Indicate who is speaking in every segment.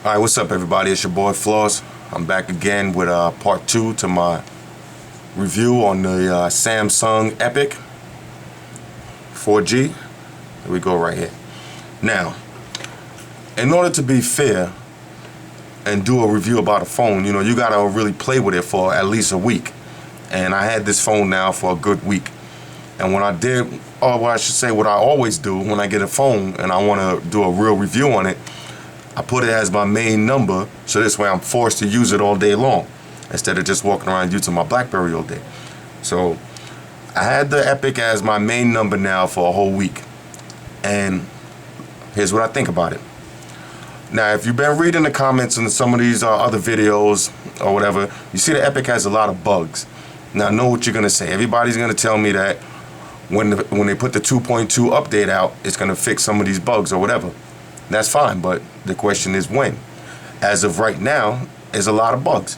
Speaker 1: All right, what's up, everybody? It's your boy Floss. I'm back again with part 2 to my review on the Samsung Epic 4G. Here we go right here. Now, in order to be fair and do a review about a phone, you gotta really play with it for at least a week. And I had this phone now for a good week. And when I did, or what I should say, what I always do when I get a phone and I want to do a real review on it, I put it as my main number, so this way I'm forced to use it all day long instead of just walking around using my BlackBerry all day. So I had the Epic as my main number now for a whole week. And here's what I think about it. Now, if you've been reading the comments in some of these other videos or whatever, you see the Epic has a lot of bugs. Now, I know what you're going to say. Everybody's going to tell me that when they put the 2.2 update out, it's going to fix some of these bugs or whatever. That's fine, but the question is when. As of right now, there's a lot of bugs.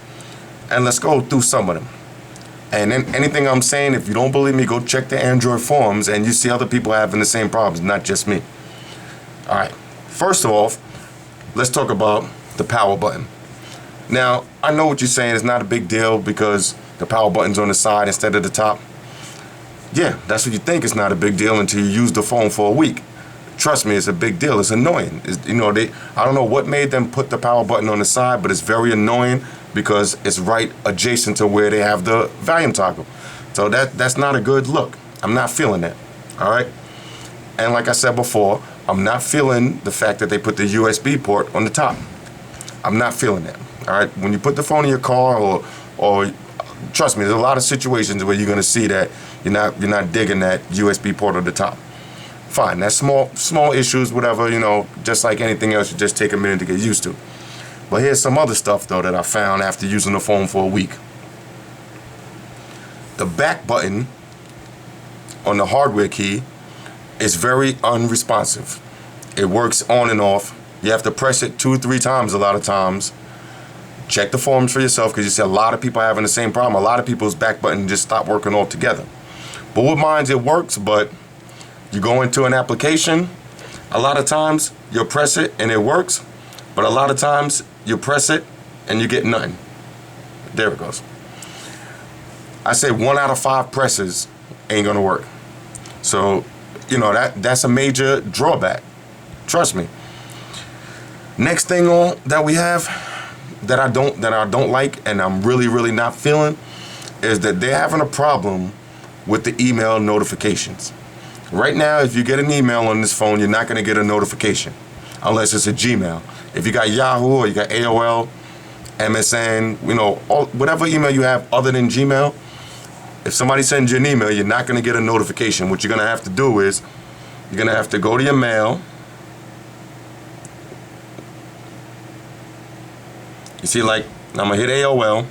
Speaker 1: And let's go through some of them. And then anything I'm saying, if you don't believe me, go check the Android forums and you see other people having the same problems, not just me. All right, first off, let's talk about the power button. Now, I know what you're saying. It's not a big deal because the power button's on the side instead of the top. Yeah, that's what you think. It's not a big deal until you use the phone for a week. Trust me, it's a big deal. It's annoying. I don't know what made them put the power button on the side, but it's very annoying because it's right adjacent to where they have the volume toggle. So that's not a good look. I'm not feeling that. All right. And like I said before, I'm not feeling the fact that they put the USB port on the top. I'm not feeling that. All right. When you put the phone in your car or trust me, there's a lot of situations where you're going to see that you're not digging that USB port on the top. Fine, that's small issues, whatever, just like anything else, you just take a minute to get used to. But here's some other stuff, though, that I found after using the phone for a week. The back button on the hardware key is very unresponsive. It works on and off. You have to press it 2 or 3 times a lot of times. Check the forums for yourself because you see a lot of people having the same problem. A lot of people's back button just stopped working altogether. But with mine, it works, but you go into an application, a lot of times you'll press it and it works, but a lot of times you press it and you get nothing. There it goes. I say 1 out of 5 presses ain't gonna work. So, that's a major drawback. Trust me. Next thing on that we have that I don't like and I'm really not feeling is that they're having a problem with the email notifications. Right now, if you get an email on this phone, you're not going to get a notification unless it's a Gmail. If you got Yahoo or you got AOL, MSN, whatever email you have other than Gmail, if somebody sends you an email, you're not going to get a notification. What you're going to have to do is you're going to have to go to your mail. You see, like, I'm going to hit AOL,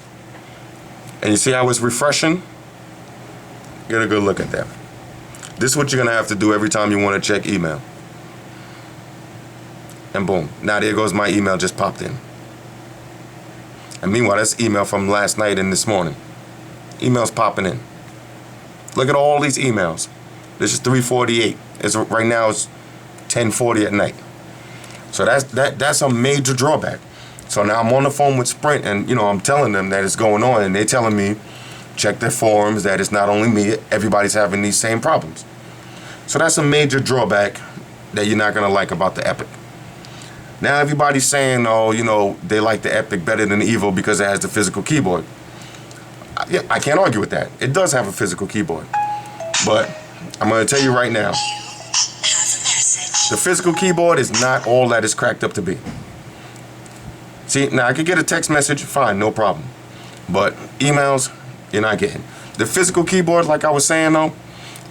Speaker 1: and you see how it's refreshing? Get a good look at that. This is what you're going to have to do every time you want to check email. And boom. Now there goes my email just popped in. And meanwhile, that's email from last night and this morning. Emails popping in. Look at all these emails. This is 3:48. Right now it's 10:40 at night. So that's a major drawback. So now I'm on the phone with Sprint and, I'm telling them that it's going on. And they're telling me, check their forums, that it's not only me, everybody's having these same problems. So that's a major drawback that you're not going to like about the Epic. Now everybody's saying, they like the Epic better than the Evo because it has the physical keyboard. Yeah, I can't argue with that. It does have a physical keyboard. But I'm going to tell you right now, the physical keyboard is not all that it's cracked up to be. See, now I could get a text message, fine, no problem. But emails, you're not getting. The physical keyboard, like I was saying though,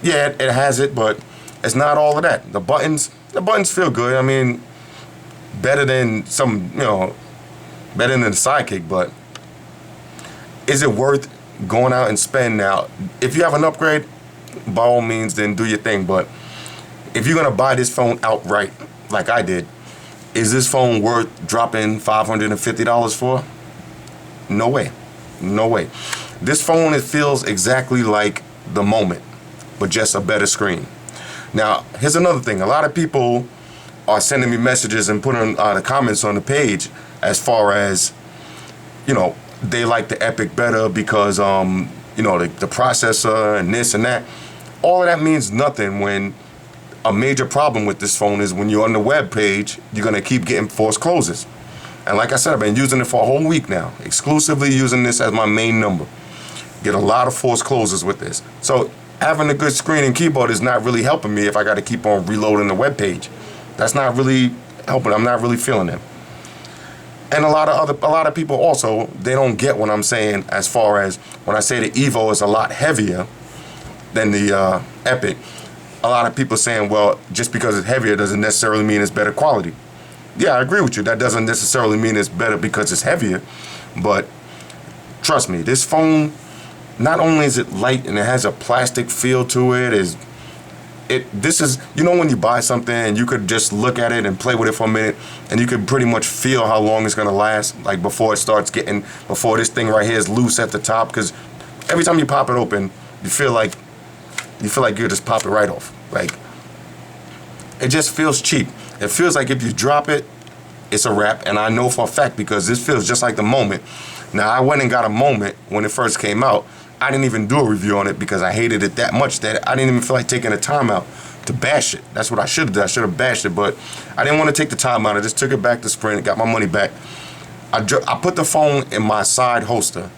Speaker 1: yeah, it has it, but it's not all of that. The buttons feel good. I mean, better than better than the Sidekick, but is it worth going out and spend now? If you have an upgrade, by all means, then do your thing. But if you're gonna buy this phone outright, like I did, is this phone worth dropping $550 for? No way. No way. This phone, it feels exactly like the Moment, but just a better screen. Now, here's another thing. A lot of people are sending me messages and putting the comments on the page as far as, they like the Epic better because, the processor and this and that. All of that means nothing when a major problem with this phone is when you're on the web page, you're going to keep getting forced closes. And like I said, I've been using it for a whole week now, exclusively using this as my main number. Get a lot of forced closes with this. So having a good screen and keyboard is not really helping me if I got to keep on reloading the web page. That's not really helping. I'm not really feeling it. And a lot of people also, they don't get what I'm saying as far as when I say the Evo is a lot heavier than the Epic. A lot of people saying, well, just because it's heavier doesn't necessarily mean it's better quality. Yeah, I agree with you. That doesn't necessarily mean it's better because it's heavier. But trust me, this phone, not only is it light and it has a plastic feel to it, this is, when you buy something and you could just look at it and play with it for a minute and you could pretty much feel how long it's going to last, like before this thing right here is loose at the top, because every time you pop it open, you feel like you just pop it right off. Like, it just feels cheap. It feels like if you drop it, it's a wrap, and I know for a fact because this feels just like the Moment. Now, I went and got a Moment when it first came out. I didn't even do a review on it because I hated it that much that I didn't even feel like taking the time out to bash it. That's what I should have done. I should have bashed it, but I didn't want to take the time out. I just took it back to Sprint, got my money back. I put the phone in my side holster,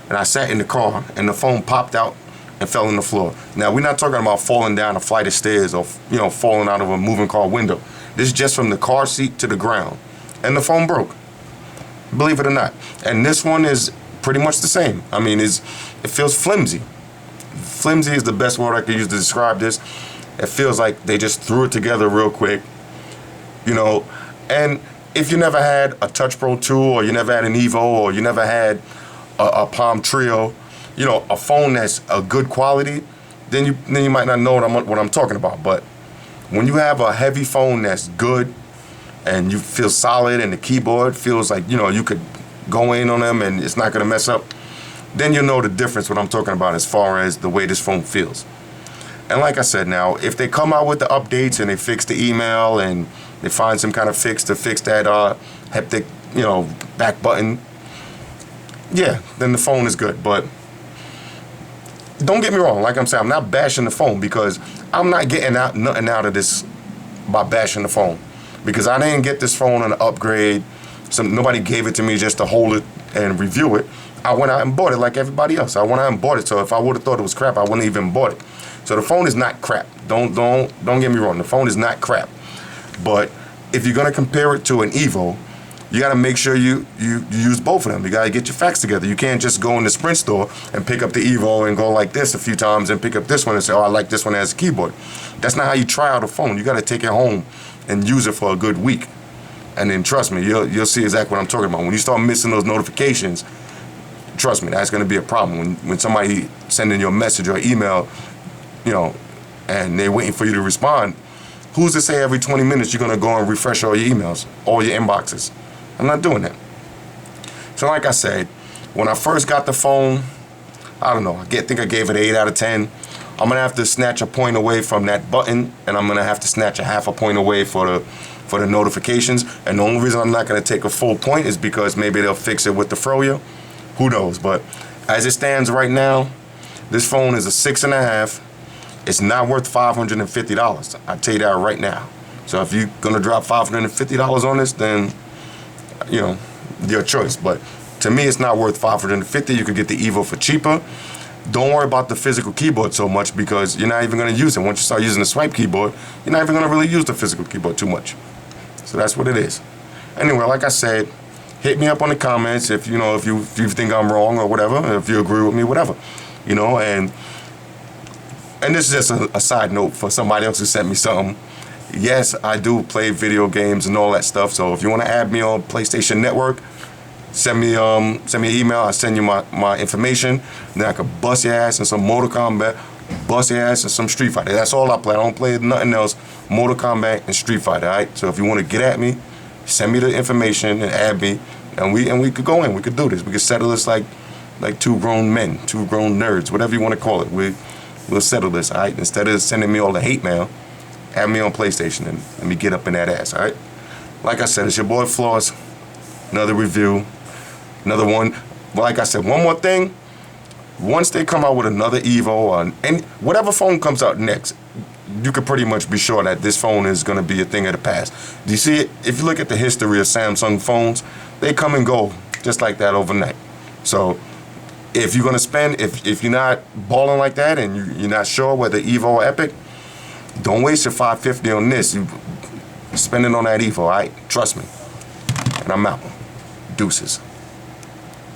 Speaker 1: and I sat in the car, and the phone popped out and fell on the floor. Now, we're not talking about falling down a flight of stairs or, falling out of a moving car window. This is just from the car seat to the ground. And the phone broke. Believe it or not. And this one is pretty much the same. I mean, it feels flimsy. Flimsy is the best word I could use to describe this. It feels like they just threw it together real quick. And if you never had a Touch Pro 2 or you never had an Evo or you never had a Palm Trio, a phone that's a good quality, then you might not know what I'm talking about. But when you have a heavy phone that's good and you feel solid and the keyboard feels like, you could go in on them and it's not going to mess up, then you know the difference what I'm talking about as far as the way this phone feels. And like I said, now, if they come out with the updates and they fix the email and they find some kind of fix to fix that haptic, back button, yeah, then the phone is good. But don't get me wrong, like I'm saying, I'm not bashing the phone because I'm not getting nothing out of this by bashing the phone. Because I didn't get this phone on an upgrade. Nobody gave it to me just to hold it and review it. I went out and bought it like everybody else. I went out and bought it. So if I would have thought it was crap, I wouldn't even bought it. So the phone is not crap. Don't get me wrong. The phone is not crap. But if you're gonna compare it to an Evo, you gotta make sure you use both of them. You gotta get your facts together. You can't just go in the Sprint store and pick up the Evo and go like this a few times and pick up this one and say, oh, I like this one as a keyboard. That's not how you try out a phone. You gotta take it home and use it for a good week. And then trust me, you'll see exactly what I'm talking about. When you start missing those notifications, trust me, that's gonna be a problem. When somebody sending you a message or email, and they're waiting for you to respond, who's to say every 20 minutes you're gonna go and refresh all your emails, all your inboxes? I'm not doing that. So like I said, when I first got the phone, I don't know, I think I gave it an 8 out of 10. I'm gonna have to snatch a point away from that button, and I'm gonna have to snatch a half a point away for the notifications. And the only reason I'm not gonna take a full point is because maybe they'll fix it with the Froyo. Who knows? But as it stands right now, this phone is a 6.5. It's not worth $550. I tell you that right now. So if you're gonna drop $550 on this, then your choice. But to me, it's not worth $550. You could get the Evo for cheaper. Don't worry about the physical keyboard so much because you're not even gonna use it. Once you start using the swipe keyboard, you're not even gonna really use the physical keyboard too much. So that's what it is. Anyway, like I said, hit me up on the comments if you think I'm wrong or whatever, if you agree with me, whatever. And this is just a side note for somebody else who sent me something. Yes, I do play video games and all that stuff. So if you want to add me on PlayStation Network, send me an email. I'll send you my information. Then I could bust your ass in some Mortal Kombat, bust your ass in some Street Fighter. That's all I play. I don't play nothing else. Mortal Kombat and Street Fighter. All right. So if you want to get at me, send me the information and add me, and we could go in. We could do this. We could settle this like two grown men, two grown nerds, whatever you want to call it. We'll settle this, all right? Instead of sending me all the hate mail, have me on PlayStation and let me get up in that ass, all right? Like I said, it's your boy Floss. another review, another one. Like I said, one more thing. Once they come out with another Evo or and whatever phone comes out next, you could pretty much be sure that this phone is going to be a thing of the past. Do you see it? If you look at the history of Samsung phones, they come and go just like that overnight. So if you're going to spend, if you're not balling like that and you're not sure whether Evo or Epic, don't waste your $550 on this. You spend it on that Evo, all right? Trust me. And I'm out. Deuces.